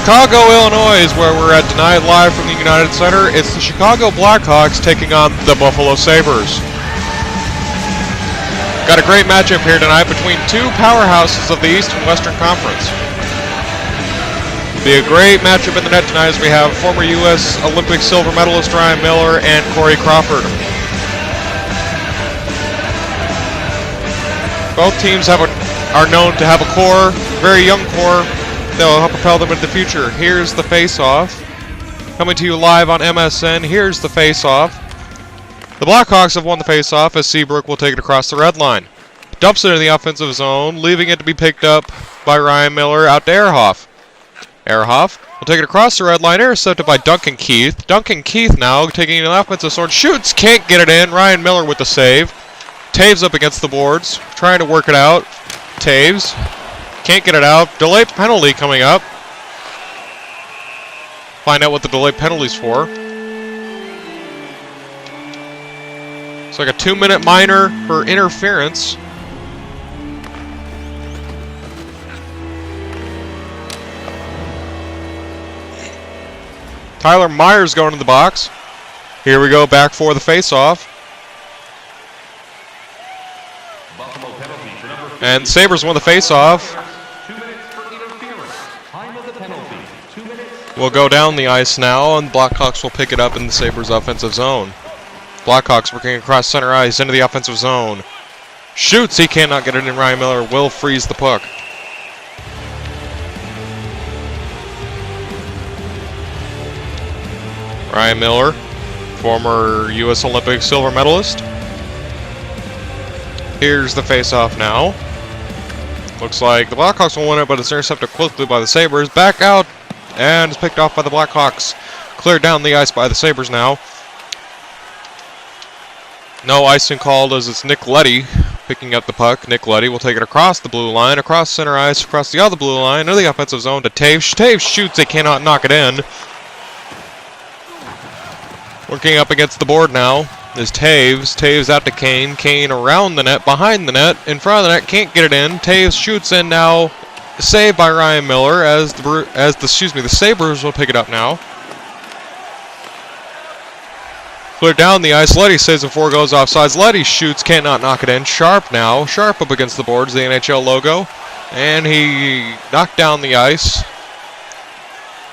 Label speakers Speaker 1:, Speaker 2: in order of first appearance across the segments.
Speaker 1: Chicago, Illinois is where we're at tonight, live from the United Center. It's the Chicago Blackhawks taking on the Buffalo Sabres. Got a great matchup here tonight between two powerhouses of the East and Western Conference. Be a great matchup in the net tonight as we have former U.S. Olympic silver medalist Ryan Miller and Corey Crawford. Both teams are known to have a core, very young core, that will help propel them into the future. Here's the face-off. Coming to you live on MSN, here's the face-off. The Blackhawks have won the face-off as Seabrook will take it across the red line. Dumps it in the offensive zone, leaving it to be picked up by Ryan Miller out to Ehrhoff. Ehrhoff will take it across the red line, intercepted by Duncan Keith. Duncan Keith now taking an offensive zone, shoots, can't get it in. Ryan Miller with the save. Taves up against the boards, trying to work it out. Taves can't get it out. Delay penalty coming up. Find out what the delay penalty's for. It's like a 2-minute minor for interference. Tyler Myers going to the box. Here we go, back for the face-off. And Sabres won the face-off. Will go down the ice now, and Blackhawks will pick it up in the Sabres offensive zone. Blackhawks working across center ice into the offensive zone. Shoots, he cannot get it in. Ryan Miller will freeze the puck. Ryan Miller, former U.S. Olympic silver medalist. Here's the face-off now. Looks like the Blackhawks will win it, but it's intercepted quickly by the Sabres. Back out, and it's picked off by the Blackhawks. Cleared down the ice by the Sabres now. No icing called as it's Nick Leddy picking up the puck. Nick Leddy will take it across the blue line, across center ice, across the other blue line, into the offensive zone to Taves. Taves shoots, they cannot knock it in. Working up against the board now is Taves. Taves out to Kane. Kane around the net, behind the net, in front of the net, can't get it in. Taves shoots in now. Saved by Ryan Miller as the Sabres will pick it up now. Cleared down the ice. Leddy saves before it goes offsides. Leddy shoots, cannot knock it in. Sharp now. Sharp up against the boards, the NHL logo. And he knocked down the ice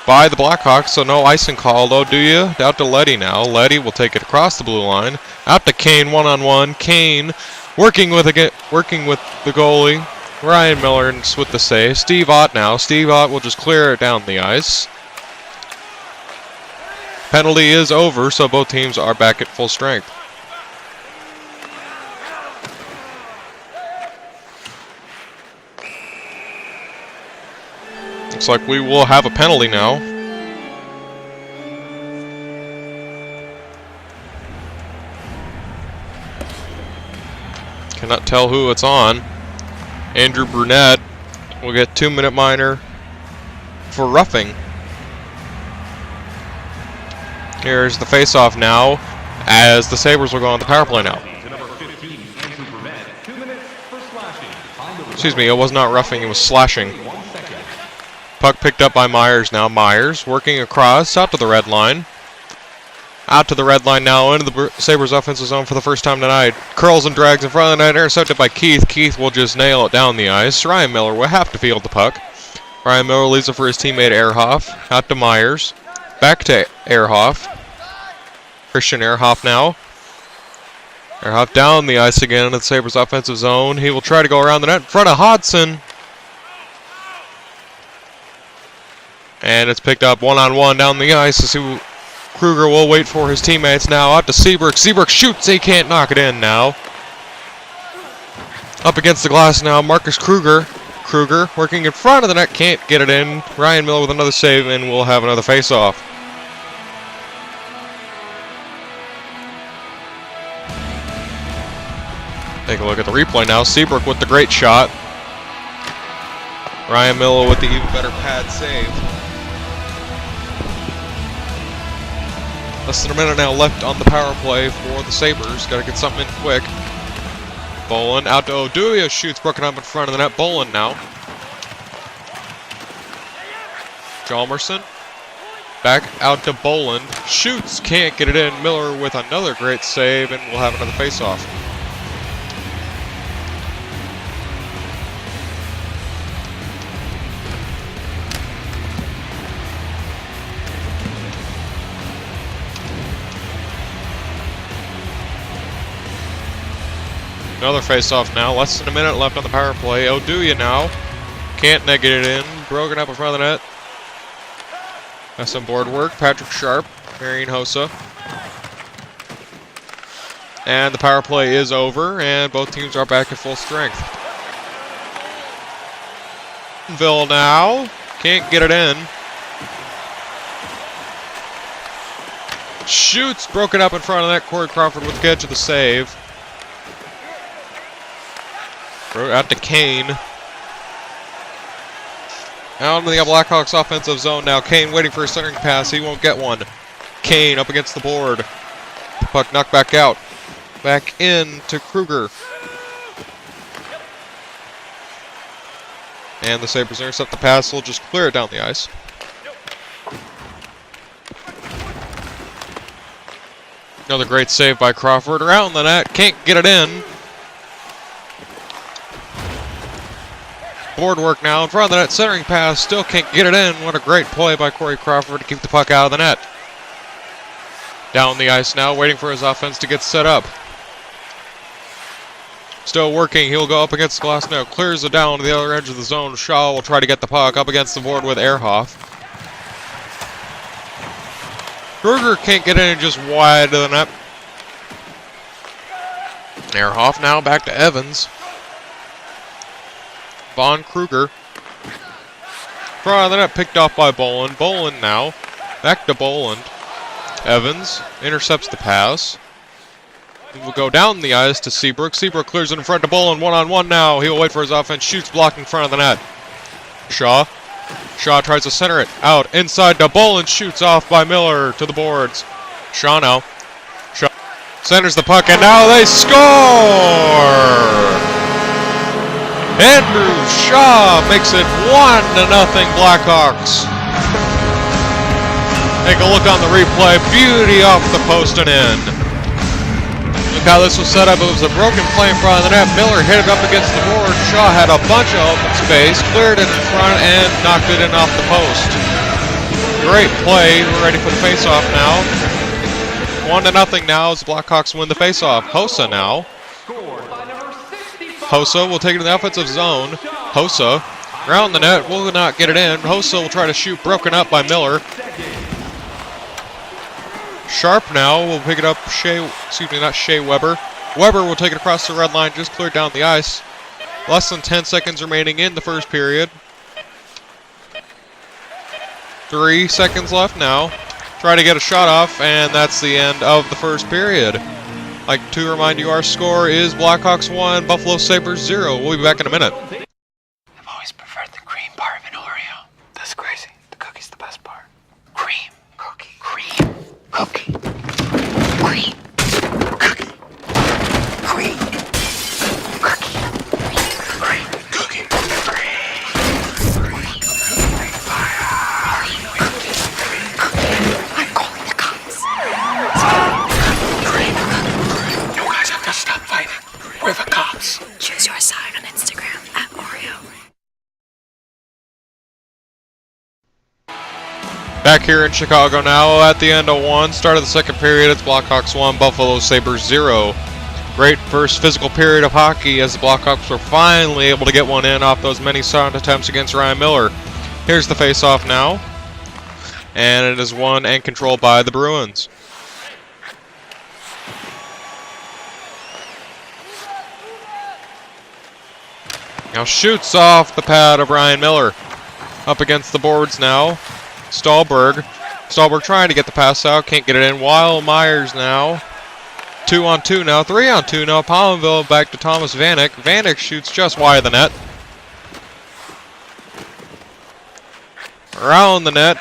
Speaker 1: by the Blackhawks, so no icing call though, do you? Out to Leddy now. Leddy will take it across the blue line. Out to Kane, one-on-one. Kane working with the goalie. Ryan Miller with the save. Steve Ott now. Steve Ott will just clear it down the ice. Penalty is over, so both teams are back at full strength. Looks like we will have a penalty now. Cannot tell who it's on. Andrew Brunette will get 2-minute minor for roughing. Here's the face-off now as the Sabres will go on the power play now. Excuse me, it was not roughing, it was slashing. Puck picked up by Myers now. Myers working across out to the red line. Out to the red line now into the Sabres offensive zone for the first time tonight. Curls and drags in front of the net, intercepted by Keith. Keith will just nail it down the ice. Ryan Miller will have to field the puck. Ryan Miller leaves it for his teammate Ehrhoff. Out to Myers. Back to Ehrhoff. Christian Ehrhoff now. Ehrhoff down the ice again into the Sabres offensive zone. He will try to go around the net in front of Hodson. And it's picked up one-on-one down the ice. Kruger will wait for his teammates now. Out to Seabrook. Seabrook shoots. He can't knock it in now. Up against the glass now. Marcus Kruger. Kruger working in front of the net. Can't get it in. Ryan Miller with another save, and we'll have another face-off. Take a look at the replay now. Seabrook with the great shot. Ryan Miller with the even better pad save. Less than a minute now left on the power play for the Sabres. Got to get something in quick. Bolin out to Oduya. Shoots broken up in front of the net. Bolin now. Chalmerson. Back out to Boland. Shoots, can't get it in. Miller with another great save, and we'll have another face-off. Another face-off now. Less than a minute left on the power play. Oduya now. Can't get it in. Broken up in front of the net. Has some board work. Patrick Sharp, Marian Hossa. And the power play is over, and both teams are back at full strength. Ville now. Can't get it in. Shoots. Broken up in front of the net. Corey Crawford with the catch of the save. Out to Kane. Out into the Blackhawks offensive zone now. Kane waiting for a centering pass. He won't get one. Kane up against the board. The puck knocked back out. Back in to Kruger. And the Sabres intercept the pass. Will just clear it down the ice. Another great save by Crawford. Around the net. Can't get it in. Board work now in front of the net. Centering pass. Still can't get it in. What a great play by Corey Crawford to keep the puck out of the net. Down the ice now, waiting for his offense to get set up. Still working. He'll go up against the glass now. Clears it down to the other edge of the zone. Shaw will try to get the puck up against the board with Ehrhoff. Kruger can't get in, just wide to the net. Ehrhoff now back to Evans. Von Kruger. Front of the net, picked off by Boland. Boland now. Back to Boland. Evans intercepts the pass. We'll go down the ice to Seabrook. Seabrook clears it in front to Boland. One-on-one now. He'll wait for his offense. Shoots blocked in front of the net. Shaw. Shaw tries to center it. Out. Inside to Boland. Shoots off by Miller to the boards. Shaw now. Shaw centers the puck, and now they score! Andrew Shaw makes it 1-0 Blackhawks. Take a look on the replay. Beauty off the post and in. Look how this was set up. It was a broken play in front of the net. Miller hit it up against the board. Shaw had a bunch of open space, cleared it in front, and knocked it in off the post. Great play. We're ready for the face-off now. 1-0 now as the Blackhawks win the face-off. Hossa now. Hossa will take it to the offensive zone. Hossa around the net, will not get it in. Hossa will try to shoot, broken up by Miller. Sharp now will pick it up. Shea Weber. Weber will take it across the red line, just cleared down the ice. Less than 10 seconds remaining in the first period. 3 seconds left now. Try to get a shot off, and that's the end of the first period. I'd like to remind you our score is Blackhawks 1, Buffalo Sabres 0. We'll be back in a minute.
Speaker 2: I've always preferred the cream part of an Oreo. That's crazy. The cookie's the best part. Cream. Cookie. Cream. Cookie. Cream. Cookie. Cream. Cookie. Cream. Cookie. I'm calling the cops. Cream. You guys have to stop fighting. We're the cops. Choose your side on Instagram @Oreo.
Speaker 1: Back here in Chicago now at the end of 1. Start of the second period. It's Blackhawks 1, Buffalo Sabres 0. Great first physical period of hockey as the Blackhawks were finally able to get one in off those many silent attempts against Ryan Miller. Here's the face-off now. And it is won and controlled by the Bruins. Now shoots off the pad of Ryan Miller. Up against the boards now. Stahlberg trying to get the pass out. Can't get it in. Weil Myers now. 2-on-2 now. 3-on-2 now. Palmville back to Thomas Vanek. Vanek shoots just wide of the net. Around the net.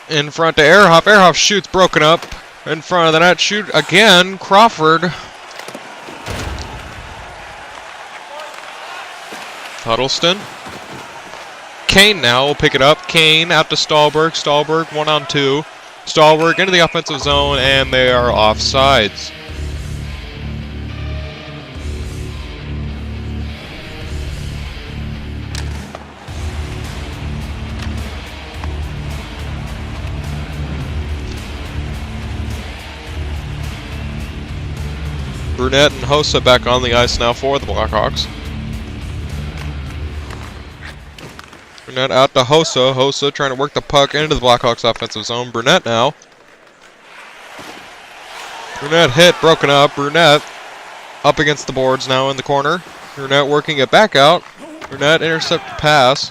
Speaker 1: In front to Ehrhoff. Ehrhoff shoots broken up. In front of the net. Shoot again. Crawford. Huddleston. Kane now will pick it up. Kane out to Stahlberg. Stahlberg 1-on-2. Stahlberg into the offensive zone, and they are offsides. Brunette and Hossa back on the ice now for the Blackhawks. Brunette out to Hossa. Hossa trying to work the puck into the Blackhawks offensive zone. Brunette now. Brunette hit, broken up. Brunette up against the boards now in the corner. Brunette working it back out. Brunette intercept the pass.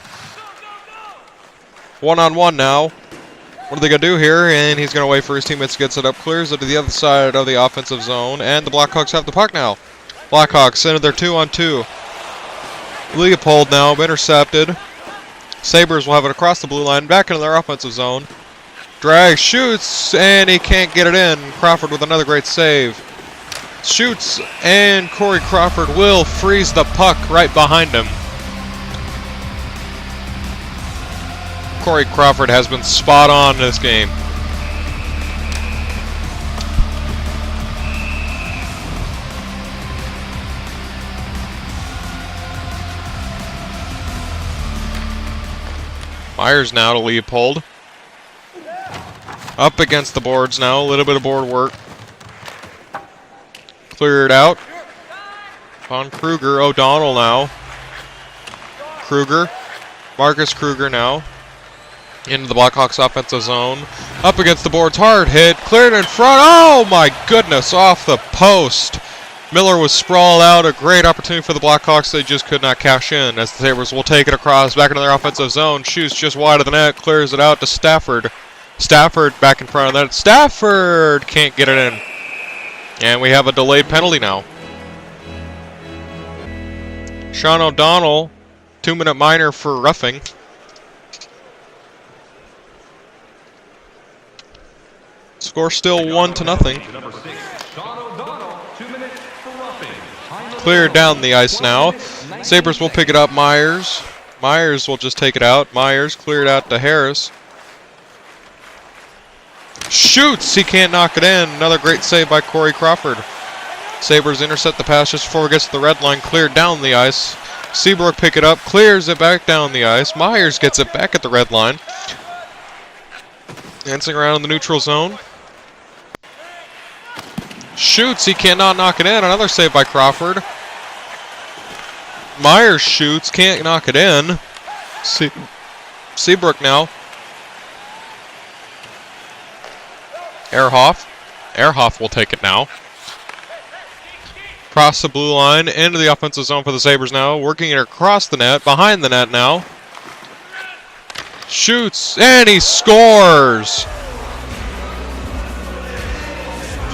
Speaker 1: 1-on-1 now. What are they going to do here? And he's going to wait for his teammates to get set up. Clears it to the other side of the offensive zone. And the Blackhawks have the puck now. Blackhawks into their 2-on-2. Leopold now intercepted. Sabres will have it across the blue line. Back into their offensive zone. Drag, shoots, and he can't get it in. Crawford with another great save. Shoots, and Corey Crawford will freeze the puck right behind him. Corey Crawford has been spot on in this game. Myers now to Leopold. Up against the boards now, a little bit of board work. Cleared out. On Kruger, O'Donnell now. Kruger. Marcus Kruger now. Into the Blackhawks offensive zone. Up against the boards, hard hit. Cleared in front. Oh my goodness, off the post. Miller was sprawled out. A great opportunity for the Blackhawks. They just could not cash in as the Sabres will take it across. Back into their offensive zone. Shoots just wide of the net. Clears it out to Stafford. Stafford back in front of that. Stafford can't get it in. And we have a delayed penalty now. Sean O'Donnell, 2-minute minor for roughing. Score still 1-0. Cleared down the ice now. Sabres will pick it up. Myers. Myers will just take it out. Myers cleared out to Harris. Shoots! He can't knock it in. Another great save by Corey Crawford. Sabres intercept the pass just before it gets to the red line. Cleared down the ice. Seabrook pick it up. Clears it back down the ice. Myers gets it back at the red line. Dancing around in the neutral zone. Shoots, he cannot knock it in. Another save by Crawford. Myers shoots, can't knock it in. Seabrook now. Ehrhoff. Ehrhoff will take it now. Across the blue line, into the offensive zone for the Sabres now. Working it across the net, behind the net now. Shoots, and he scores!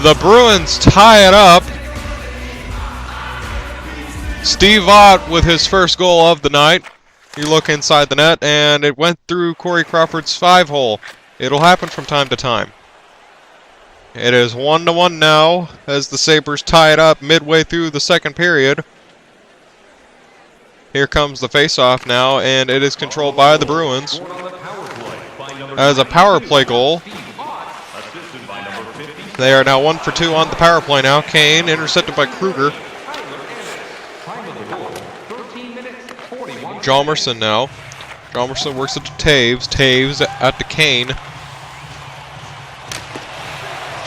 Speaker 1: The Bruins tie it up. Steve Ott with his first goal of the night. You look inside the net, and it went through Corey Crawford's 5-hole. It'll happen from time to time. It is 1-1 now as the Sabres tie it up midway through the second period. Here comes the face-off now, and it is controlled by the Bruins. As a power play goal. They are now 1 for 2 on the power play now. Kane intercepted by Kruger. Jalmerson now. Jalmerson works it to Taves. Taves out to Kane.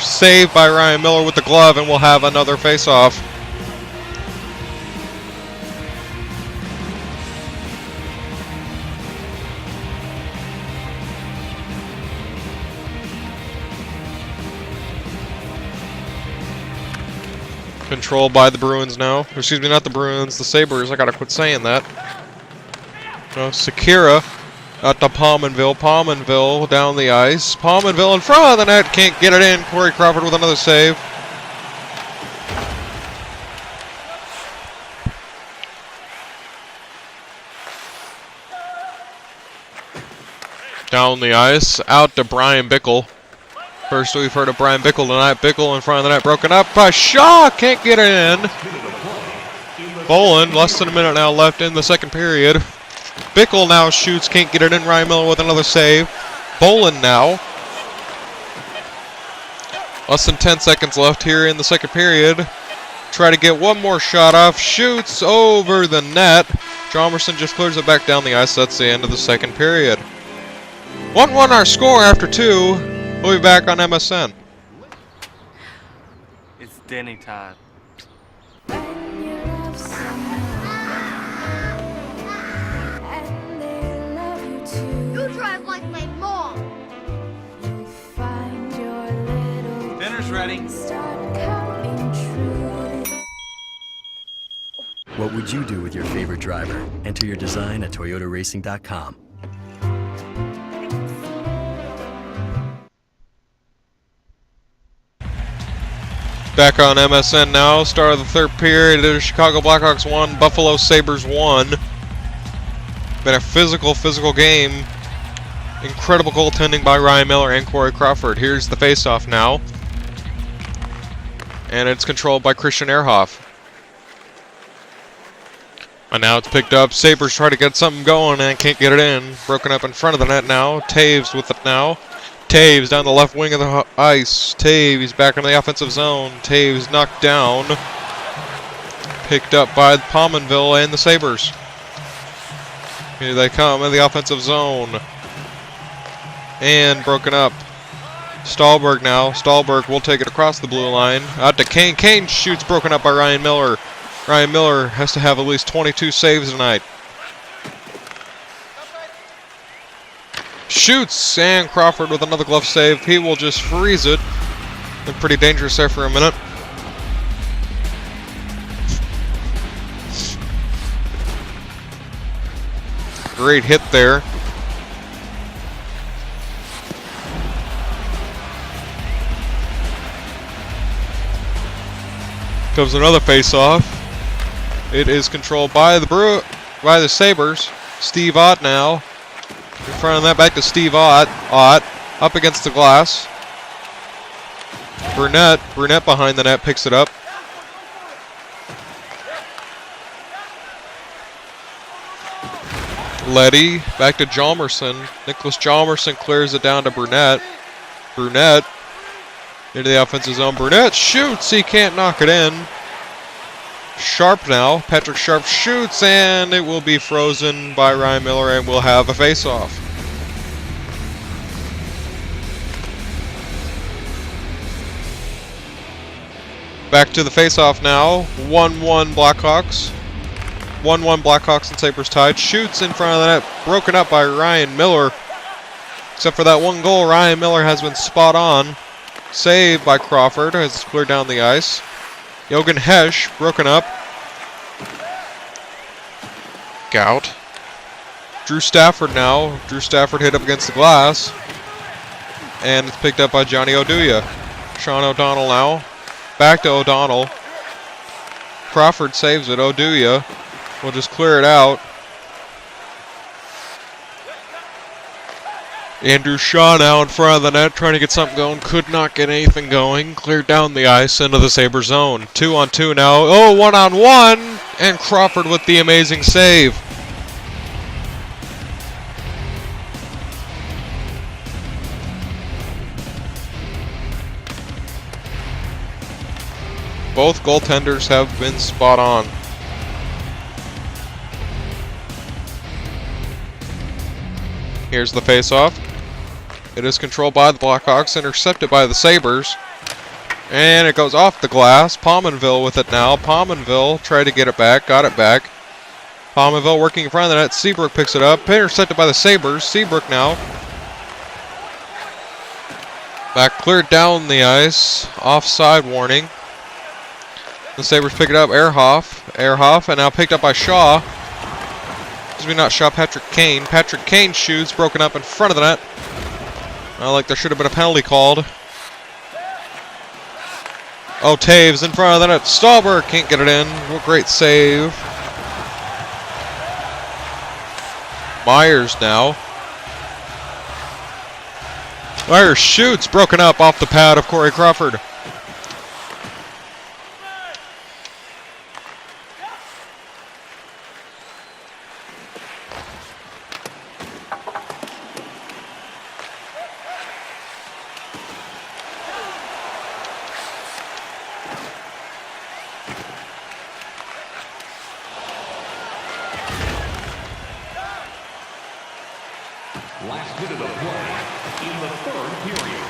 Speaker 1: Saved by Ryan Miller with the glove, and we'll have another face-off. Controlled by the Bruins now. Excuse me, not the Bruins, the Sabres. I gotta quit saying that. Sakira out to Palmanville. Palmanville down the ice. Palmanville in front of the net. Can't get it in. Corey Crawford with another save. Down the ice. Out to Brian Bickle. First we've heard of Brian Bickle tonight. Bickle in front of the net, broken up by Shaw. Can't get it in. Bolin, less than a minute now left in the second period. Bickle now shoots, can't get it in. Ryan Miller with another save. Bolin now. Less than 10 seconds left here in the second period. Try to get one more shot off. Shoots over the net. Jomerson just clears it back down the ice. That's the end of the second period. 1-1 our score after 2. We'll be back on MSN.
Speaker 3: It's Denny time.
Speaker 4: You drive like my mom.
Speaker 3: Dinner's ready.
Speaker 5: What would you do with your favorite driver? Enter your design at toyotaracing.com.
Speaker 1: Back on MSN now. Start of the third period. It is Chicago Blackhawks 1, Buffalo Sabres 1. Been a physical game. Incredible goaltending by Ryan Miller and Corey Crawford. Here's the faceoff now. And it's controlled by Christian Ehrhoff. And now it's picked up. Sabres try to get something going and can't get it in. Broken up in front of the net now. Taves with it now. Taves down the left wing of the ice. Taves back into the offensive zone. Taves knocked down. Picked up by Pominville and the Sabres. Here they come in the offensive zone. And broken up. Stahlberg now. Stahlberg will take it across the blue line. Out to Kane. Kane shoots, broken up by Ryan Miller. Ryan Miller has to have at least 22 saves tonight. Shoots, and Crawford with another glove save. He will just freeze it. Been pretty dangerous there for a minute. Great hit there. Comes another face-off. It is controlled by the Sabres. Steve Ott now. In front of that, back to Steve Ott. Ott up against the glass. Burnett behind the net picks it up. Letty back to Jalmerson. Nicholas Jalmerson clears it down to Burnett. Burnett into the offensive zone. Burnett shoots. He can't knock it in. Sharp now. Patrick Sharp shoots, and it will be frozen by Ryan Miller, and we'll have a face-off. Back to the face-off now. 1-1 Blackhawks. 1-1 Blackhawks and Sabres tied. Shoots in front of the net. Broken up by Ryan Miller. Except for that one goal, Ryan Miller has been spot on. Saved by Crawford as it's cleared down the ice. Jochen Hesch broken up. Gout. Drew Stafford now. Drew Stafford hit up against the glass. And it's picked up by Johnny Oduya. Sean O'Donnell now. Back to O'Donnell. Crawford saves it. Oduya will just clear it out. Andrew Shaw now in front of the net trying to get something going. Could not get anything going. Cleared down the ice into the Sabre zone. 2-on-2 now. Oh, 1-on-1. And Crawford with the amazing save. Both goaltenders have been spot on. Here's the face-off. It is controlled by the Blackhawks, intercepted by the Sabres. And it goes off the glass. Pominville with it now. Pominville tried to get it back, got it back. Pominville working in front of the net. Seabrook picks it up. Intercepted by the Sabres. Seabrook now. Back cleared down the ice. Offside warning. The Sabres pick it up. Ehrhoff, and now picked up by Shaw. Excuse me, not Shaw, Patrick Kane. Patrick Kane shoots, broken up in front of the net. Like there should have been a penalty called. Oh, Taves in front of the net. Stahlberg can't get it in. What great save. Myers now. Myers shoots, broken up off the pad of Corey Crawford.
Speaker 6: last minute of play in the third period.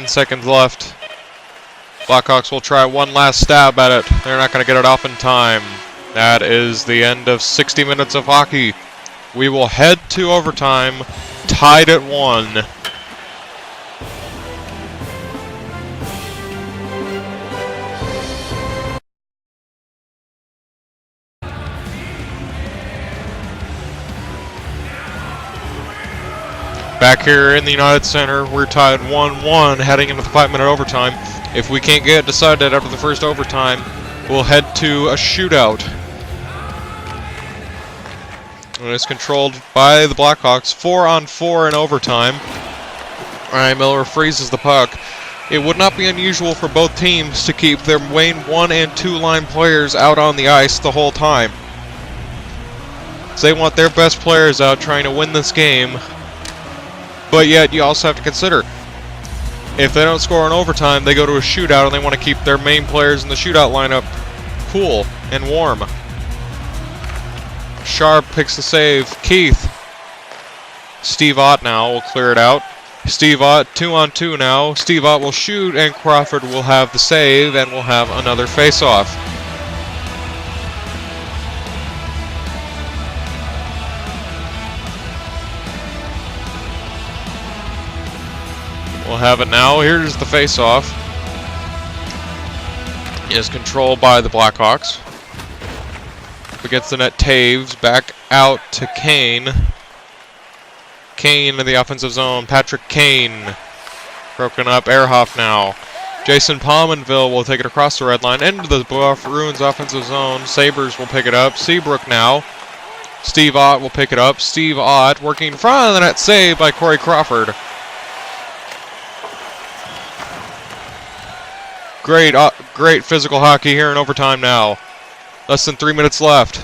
Speaker 1: Seconds left. Blackhawks will try one last stab at it. They're not going to get it off in time. That is the end of 60 minutes of hockey. We will head to overtime, tied at 1. Back here in the United Center, we're tied 1-1 heading into the 5-minute overtime. If we can't get it decided after the first overtime, we'll head to a shootout. And it's controlled by the Blackhawks, 4-on-4 in overtime. Ryan Miller freezes the puck. It would not be unusual for both teams to keep their main 1 and 2 line players out on the ice the whole time. So they want their best players out trying to win this game. But yet, you also have to consider, if they don't score in overtime, they go to a shootout and they want to keep their main players in the shootout lineup cool and warm. Sharp picks the save. Keith. Steve Ott now will clear it out. Steve Ott, 2-on-2 now. Steve Ott will shoot, and Crawford will have the save, and will have another face-off. We'll have it now. Here's the face-off. It is controlled by the Blackhawks. Against the net, Taves back out to Kane. Kane in the offensive zone. Patrick Kane. Broken up. Ehrhoff now. Jason Palmenville will take it across the red line into the Bruins offensive zone. Sabres will pick it up. Seabrook now. Steve Ott will pick it up. Steve Ott working in front of the net. Saved by Corey Crawford. Great physical hockey here in overtime now. Less than 3 minutes left.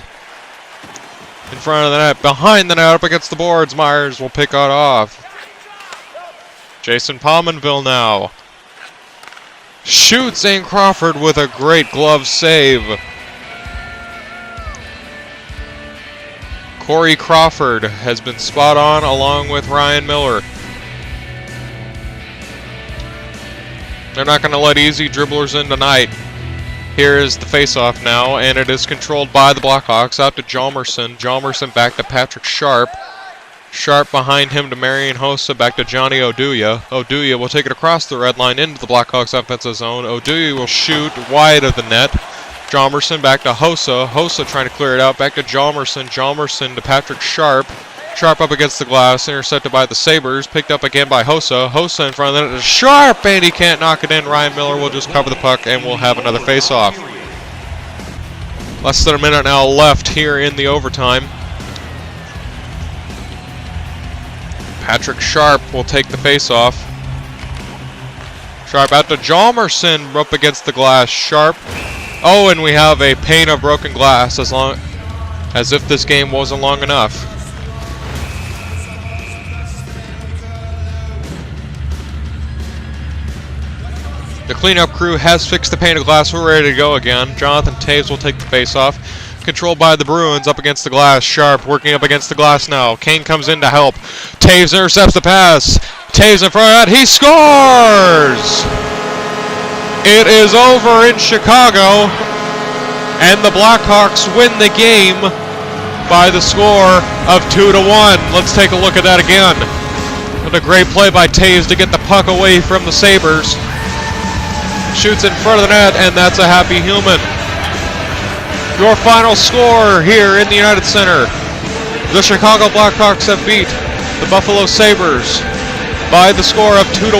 Speaker 1: In front of the net, behind the net, up against the boards. Myers will pick it off. Jason Palmenville now. Shoots in Crawford with a great glove save. Corey Crawford has been spot on along with Ryan Miller. They're not going to let easy dribblers in tonight. Here is the face-off now, and it is controlled by the Blackhawks. Out to Hjalmarsson. Hjalmarsson back to Patrick Sharp. Sharp behind him to Marian Hossa, back to Johnny Oduya. Oduya will take it across the red line into the Blackhawks offensive zone. Oduya will shoot wide of the net. Hjalmarsson back to Hossa. Hossa trying to clear it out. Back to Hjalmarsson. Hjalmarsson to Patrick Sharp. Sharp up against the glass, intercepted by the Sabres, picked up again by Hossa. Hossa in front of the net, Sharp, and he can't knock it in. Ryan Miller will just cover the puck, and we'll have another face-off. Less than a minute now left here in the overtime. Patrick Sharp will take the face-off. Sharp out to Hjalmarsson, up against the glass. Sharp. Oh, and we have a pane of broken glass, as if this game wasn't long enough. The cleanup crew has fixed the pane of glass. We're ready to go again. Jonathan Taves will take the face-off. Controlled by the Bruins up against the glass. Sharp working up against the glass now. Kane comes in to help. Taves intercepts the pass. Taves in front of that. He scores! It is over in Chicago. And the Blackhawks win the game by the score of 2-1. Let's take a look at that again. What a great play by Taves to get the puck away from the Sabres. Shoots in front of the net, and that's a happy human. Your final score here in the United Center. The Chicago Blackhawks have beat the Buffalo Sabres by the score of 2-1.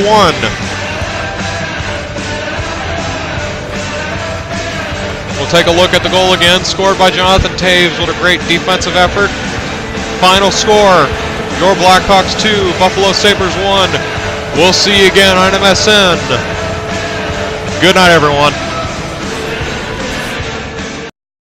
Speaker 1: We'll take a look at the goal again, scored by Jonathan Taves. What a great defensive effort. Final score, your Blackhawks 2, Buffalo Sabres 1. We'll see you again on MSN. Good night, everyone.